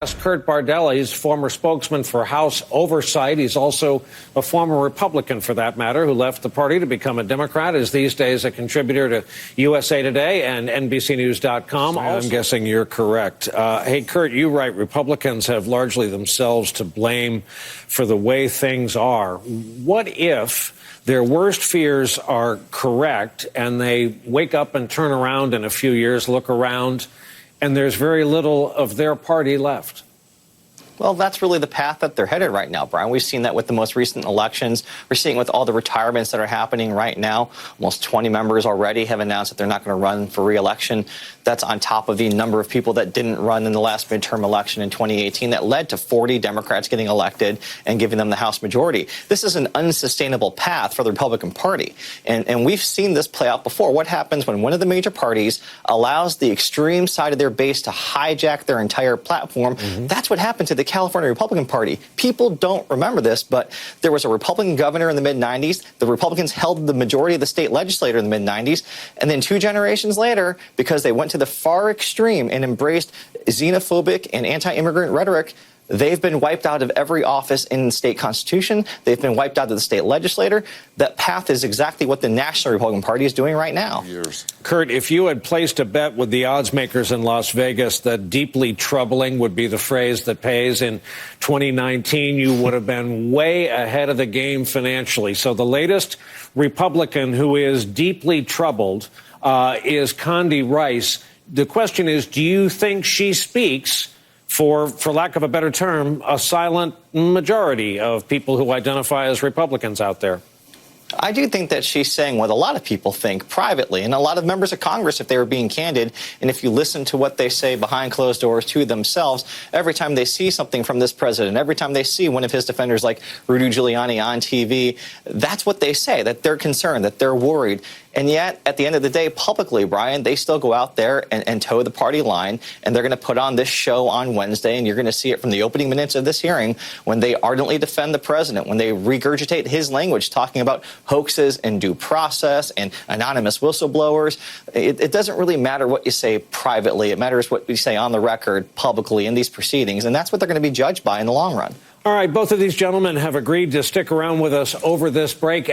Kurt Bardella, he's former spokesman for House Oversight. He's also a former Republican, for that matter, who left the party to become a Democrat, is these days a contributor to USA Today and NBCNews.com. I'm guessing you're correct. Hey, Kurt, you write Republicans have largely themselves to blame for the way things are. What if their worst fears are correct and they wake up and turn around in a few years, look around, and there's very little of their party left? Well, that's really the path that they're headed right now, Brian. We've seen that with the most recent elections. We're seeing with all the retirements that are happening right now. Almost 20 members already have announced that they're not going to run for re-election. That's on top of the number of people that didn't run in the last midterm election in 2018 that led to 40 Democrats getting elected and giving them the House majority. This is an unsustainable path for the Republican Party. And we've seen this play out before. What happens when one of the major parties allows the extreme side of their base to hijack their entire platform? That's what happened to the California Republican Party. People don't remember this, but there was a Republican governor in the mid-90s. The Republicans held the majority of the state legislature in the mid-90s. And then 2 generations later, because they went to the far extreme and embraced xenophobic and anti-immigrant rhetoric, they've been wiped out of every office in the state constitution. They've been wiped out of the state legislature. That path is exactly what the National Republican Party is doing right now. Kurt, if you had placed a bet with the odds makers in Las Vegas that deeply troubling would be the phrase that pays in 2019, you would have been way ahead of the game financially. So the latest Republican who is deeply troubled is Condi Rice. The question is, do you think she speaks for lack of a better term, a silent majority of people who identify as Republicans out there? I do think that she's saying what a lot of people think privately, and a lot of members of Congress, if they were being candid, and if you listen to what they say behind closed doors to themselves, every time they see something from this president, every time they see one of his defenders like Rudy Giuliani on TV, that's what they say, that they're concerned, that they're worried. And yet, at the end of the day, publicly, Brian, they still go out there and toe the party line, and they're going to put on this show on Wednesday, and you're going to see it from the opening minutes of this hearing when they ardently defend the president, when they regurgitate his language, talking about hoaxes and due process and anonymous whistleblowers. It doesn't really matter what you say privately. It matters what you say on the record publicly in these proceedings, and that's what they're going to be judged by in the long run. All right, both of these gentlemen have agreed to stick around with us over this break.